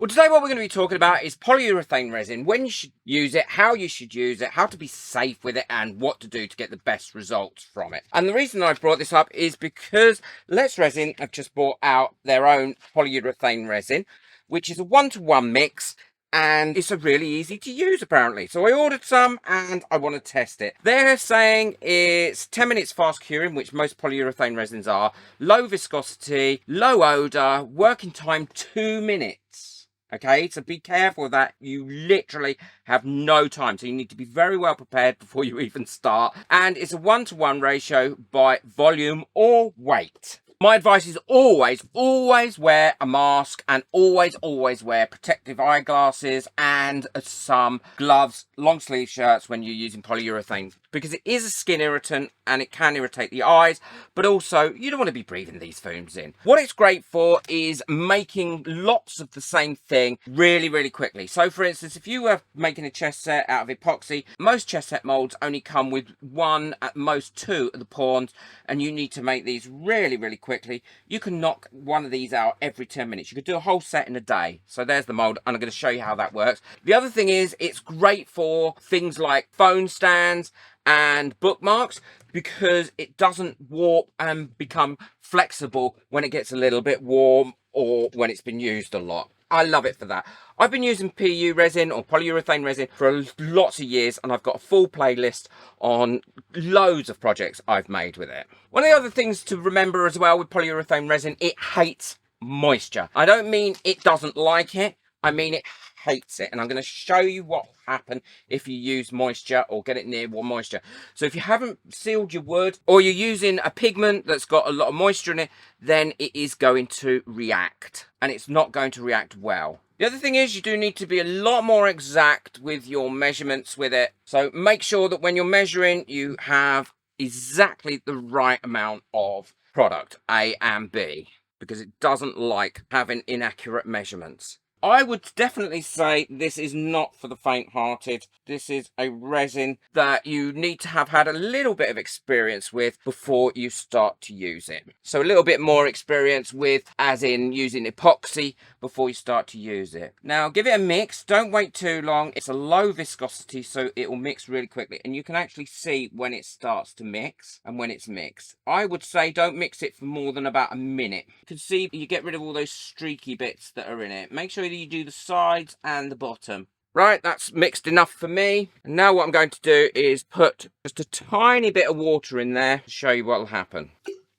Well, today what we're going to be talking about is polyurethane resin, when you should use it, how you should use it, how to be safe with it, and what to do to get the best results from it. And the reason I brought this up is because Let's Resin have just brought out their own polyurethane resin, which is a 1-to-1 mix, and it's a really easy to use apparently. So I ordered some and I want to test it. They're saying it's 10 minutes fast curing, which most polyurethane resins are, low viscosity, low odor, working time 2 minutes. Okay, so be careful of that. You literally have no time, so you need to be very well prepared before you even start. And it's a 1-to-1 ratio by volume or weight. My advice is always wear a mask, and always wear protective eyeglasses and some gloves, long sleeve shirts when you're using polyurethane, because it is a skin irritant and it can irritate the eyes, but also you don't want to be breathing these fumes in. What it's great for is making lots of the same thing really quickly. So for instance, if you were making a chest set out of epoxy, most chest set molds only come with 1, at most 2 of the pawns, and you need to make these really quickly. You can knock one of these out every 10 minutes. You could do a whole set in a day. So there's the mold, and I'm going to show you how that works. The other thing is it's great for things like phone stands and bookmarks, because it doesn't warp and become flexible when it gets a little bit warm or when it's been used a lot. I love it for that. I've been using PU resin or polyurethane resin for lots of years, and I've got a full playlist on loads of projects I've made with it. One of the other things to remember as well with polyurethane resin, it hates moisture. I don't mean it doesn't like it, I mean it hates it, and I'm going to show you what will happen if you use moisture or get it near moisture. So if you haven't sealed your wood, or you're using a pigment that's got a lot of moisture in it, then it is going to react, and it's not going to react well. The other thing is you do need to be a lot more exact with your measurements with it. So make sure that when you're measuring, you have exactly the right amount of product, A and B, because it doesn't like having inaccurate measurements. I would definitely say this is not for the faint-hearted. This is a resin that you need to have had a little bit of experience with before you start to use it. So a little bit more experience with, as in using epoxy, before you start to use it. Now give it a mix. Don't wait too long. It's a low viscosity, so it will mix really quickly. And you can actually see when it starts to mix and when it's mixed. I would say don't mix it for more than about a minute. You can see you get rid of all those streaky bits that are in it. Make sure you do the sides and the bottom. Right, that's mixed enough for me. And now what I'm going to do is put just a tiny bit of water in there to show you what will happen.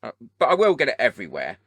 But I will get it everywhere,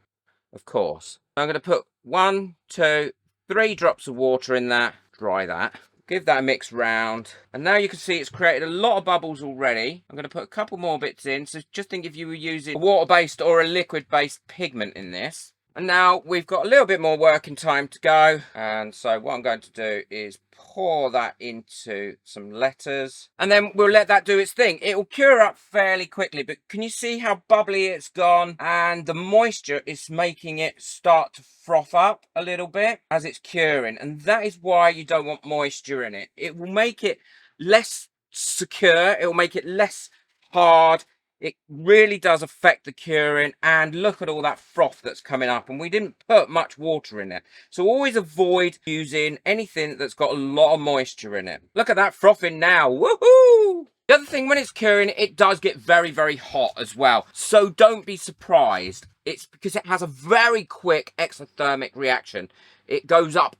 of course. I'm going to put 1, 2, 3 drops of water in that. Dry that. Give that a mix round. And now you can see it's created a lot of bubbles already. I'm going to put a couple more bits in. So just think if you were using a water-based or a liquid-based pigment in this. And now we've got a little bit more working time to go. And so what I'm going to do is pour that into some letters. And then we'll let that do its thing. It will cure up fairly quickly. But can you see how bubbly it's gone? And the moisture is making it start to froth up a little bit as it's curing. And that is why you don't want moisture in it. It will make it less secure. It will make it less hard. It really does affect the curing, and look at all that froth that's coming up, and we didn't put much water in it. So always avoid using anything that's got a lot of moisture in it. Look at that frothing now. Woohoo! The other thing, when it's curing, it does get very hot as well. So don't be surprised. It's because it has a very quick exothermic reaction. It goes up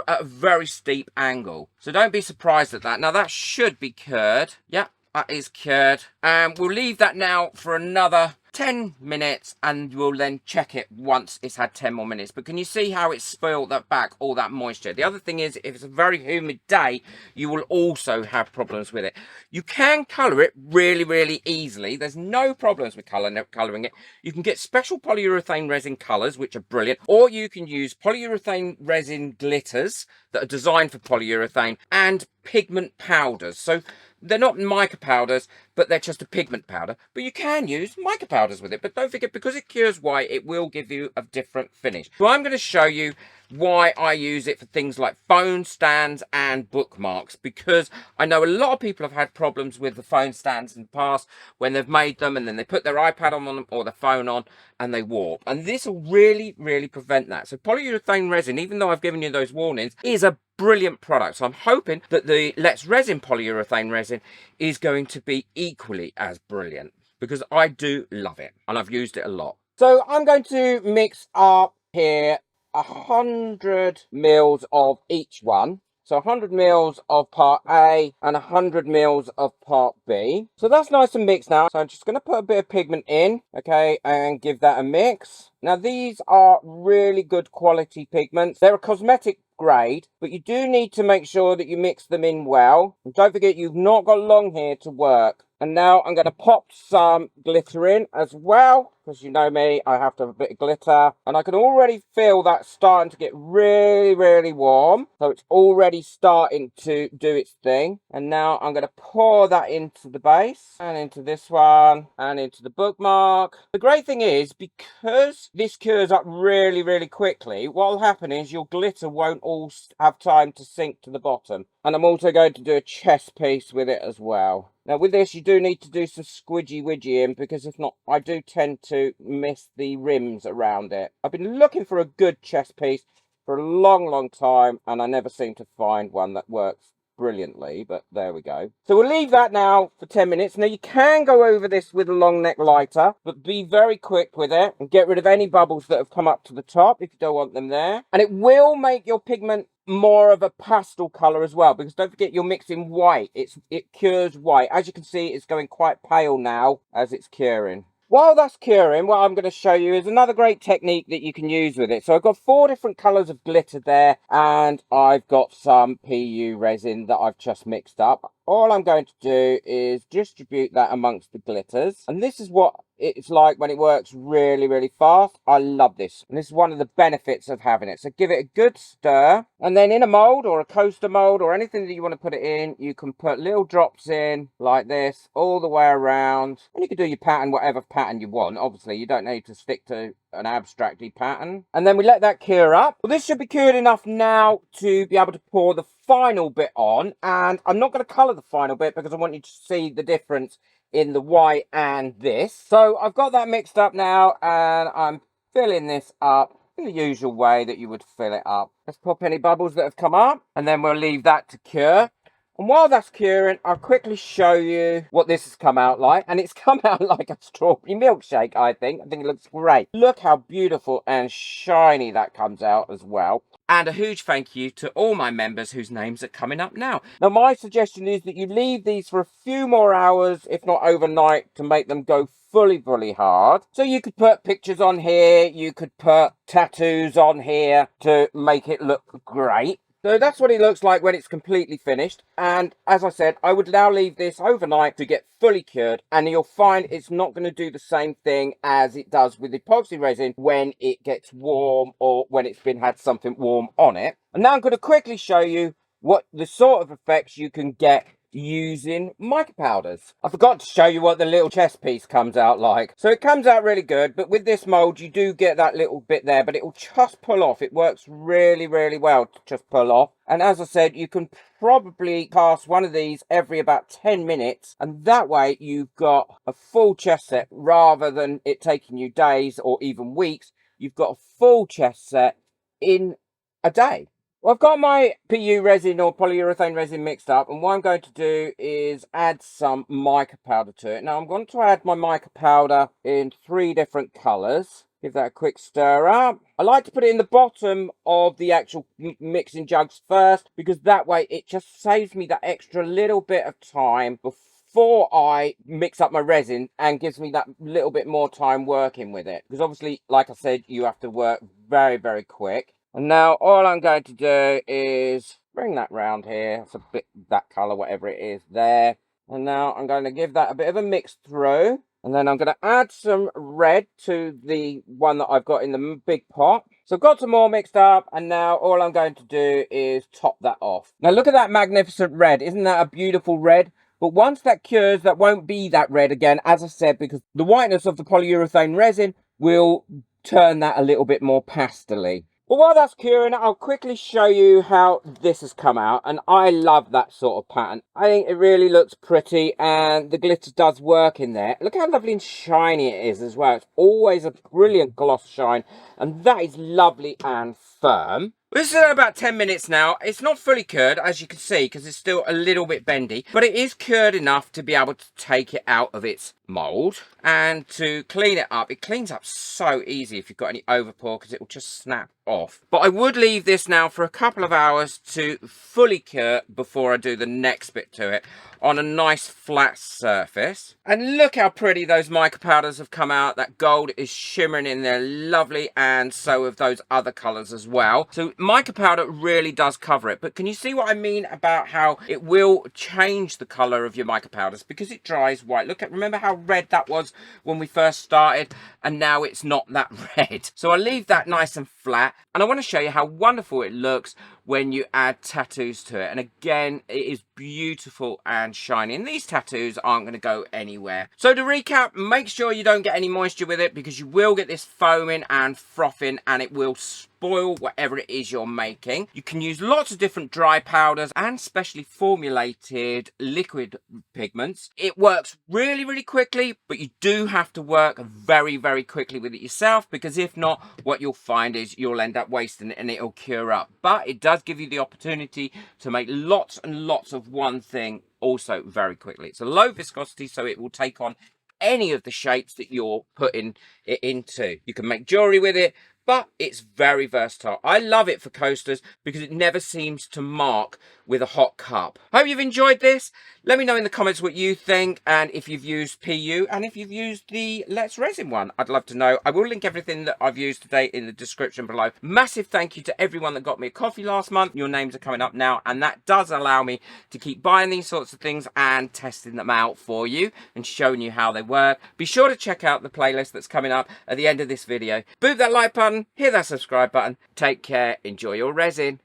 at a very steep angle. So don't be surprised at that. Now that should be cured. Yep. That is cured, and we'll leave that now for another 10 minutes, and we'll then check it once it's had 10 more minutes. But can you see how it's spoiled that back, all that moisture? The other thing is, if it's a very humid day, you will also have problems with it. You can colour it really easily. There's no problems with colouring it. You can get special polyurethane resin colours, which are brilliant, or you can use polyurethane resin glitters that are designed for polyurethane, and pigment powders. So they're not mica powders, but they're just a pigment powder. But you can use mica powders with it. But don't forget, because it cures white, it will give you a different finish. So I'm going to show you why I use it for things like phone stands and bookmarks, because I know a lot of people have had problems with the phone stands in the past when they've made them and then they put their iPad on them or their phone on and they warp. And this will really, really prevent that. So polyurethane resin, even though I've given you those warnings, is a brilliant product. So I'm hoping that the Let's Resin polyurethane resin is going to be equally as brilliant, because I do love it and I've used it a lot. So I'm going to mix up here 100 mils of each one. So 100 mils of part A and 100 mils of part B. So that's nice and mixed now. So I'm just going to put a bit of pigment in, okay, and give that a mix. Now these are really good quality pigments. They're a cosmetic grade, but you do need to make sure that you mix them in well. And don't forget, you've not got long here to work. And now I'm going to pop some glitter in as well, because you know me, I have to have a bit of glitter. And I can already feel that starting to get really, really warm. So it's already starting to do its thing. And now I'm going to pour that into the base and into this one and into the bookmark. The great thing is, because this cures up really, really quickly, what will happen is your glitter won't all have time to sink to the bottom. And I'm also going to do a chest piece with it as well. Now with this, you do need to do some squidgy widgy in, because if not, I do tend to miss the rims around it. I've been looking for a good chest piece for a long, long time, and I never seem to find one that works brilliantly, but there we go. So we'll leave that now for 10 minutes. Now you can go over this with a long neck lighter, but be very quick with it and get rid of any bubbles that have come up to the top if you don't want them there. And it will make your pigment more of a pastel color as well, because don't forget, you're mixing white. It cures white. As you can see, it's going quite pale now as it's curing. While that's curing, what I'm going to show you is another great technique that you can use with it. So I've got 4 different colors of glitter there, and I've got some PU resin that I've just mixed up. All I'm going to do is distribute that amongst the glitters, and this is what it's like when it works really, really fast. I love this, and this is one of the benefits of having it. So give it a good stir, and then in a mold or a coaster mold or anything that you want to put it in, you can put little drops in like this all the way around, and you can do your pattern, whatever pattern you want. Obviously you don't need to stick to an abstracty pattern, and then we let that cure up. Well, this should be cured enough now to be able to pour the final bit on, and I'm not going to color the final bit because I want you to see the difference in the white and this. So I've got that mixed up now, and I'm filling this up in the usual way that you would fill it up. Let's pop any bubbles that have come up, and then we'll leave that to cure. And while that's curing, I'll quickly show you what this has come out like. And it's come out like a strawberry milkshake, I think. I think it looks great. Look how beautiful and shiny that comes out as well. And a huge thank you to all my members whose names are coming up now. Now, my suggestion is that you leave these for a few more hours, if not overnight, to make them go fully, fully hard. So you could put pictures on here. You could put tattoos on here to make it look great. So that's what it looks like when it's completely finished. And as I said, I would now leave this overnight to get fully cured, and you'll find it's not going to do the same thing as it does with epoxy resin when it gets warm or when it's had something warm on it. And now I'm going to quickly show you what the sort of effects you can get using mica powders. I forgot to show you what the little chest piece comes out like. So it comes out really good, but with this mold you do get that little bit there, but it will just pull off. It works really, really well to just pull off. And as I said, you can probably cast one of these every about 10 minutes, and that way you've got a full chest set rather than it taking you days or even weeks. You've got a full chest set in a day. Well, I've got my PU resin or polyurethane resin mixed up, and what I'm going to do is add some mica powder to it. Now I'm going to add my mica powder in 3 different colours. Give that a quick stir up. I like to put it in the bottom of the actual mixing jugs first, because that way it just saves me that extra little bit of time before I mix up my resin, and gives me that little bit more time working with it. Because obviously, like I said, you have to work very, very quick. And now all I'm going to do is bring that round here. It's a bit that colour, whatever it is there. And now I'm going to give that a bit of a mix through. And then I'm going to add some red to the one that I've got in the big pot. So I've got some more mixed up, and now all I'm going to do is top that off. Now look at that magnificent red. Isn't that a beautiful red? But once that cures, that won't be that red again, as I said, because the whiteness of the polyurethane resin will turn that a little bit more pastel-y. Well, while that's curing, I'll quickly show you how this has come out, and I love that sort of pattern. I think it really looks pretty, and the glitter does work in there. Look how lovely and shiny it is as well. It's always a brilliant gloss shine, and that is lovely and firm. This is at about 10 minutes now. It's not fully cured, as you can see, because it's still a little bit bendy, but it is cured enough to be able to take it out of its mold and to clean it up. It cleans up so easy if you've got any overpour, because it will just snap off. But I would leave this now for a couple of hours to fully cure before I do the next bit to it on a nice flat surface. And look how pretty those mica powders have come out. That gold is shimmering in there, lovely, and so have those other colors as well. So mica powder really does cover it, but can you see what I mean about how it will change the color of your mica powders because it dries white? Remember how red that was when we first started, and now it's not that red. So I leave that nice and flat, and I want to show you how wonderful it looks when you add tattoos to it. And again, it is beautiful and shiny, and these tattoos aren't going to go anywhere. So to recap, make sure you don't get any moisture with it, because you will get this foaming and frothing, and it will spoil whatever it is you're making. You can use lots of different dry powders and specially formulated liquid pigments. It works really quickly, but you do have to work very quickly with it yourself, because if not, what you'll find is you'll end up wasting it and it'll cure up. But it does give you the opportunity to make lots and lots of one thing also very quickly. It's a low viscosity, so it will take on any of the shapes that you're putting it into. You can make jewelry with it, but it's very versatile. I love it for coasters because it never seems to mark with a hot cup. Hope you've enjoyed this. Let me know in the comments what you think, and if you've used PU, and if you've used the Let's Resin one. I'd love to know. I will link everything that I've used today in the description below. Massive thank you to everyone that got me a coffee last month. Your names are coming up now, and that does allow me to keep buying these sorts of things and testing them out for you and showing you how they work. Be sure to check out the playlist that's coming up at the end of this video. Boot that like button, hit that subscribe button. Take care, enjoy your resin.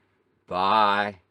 Bye.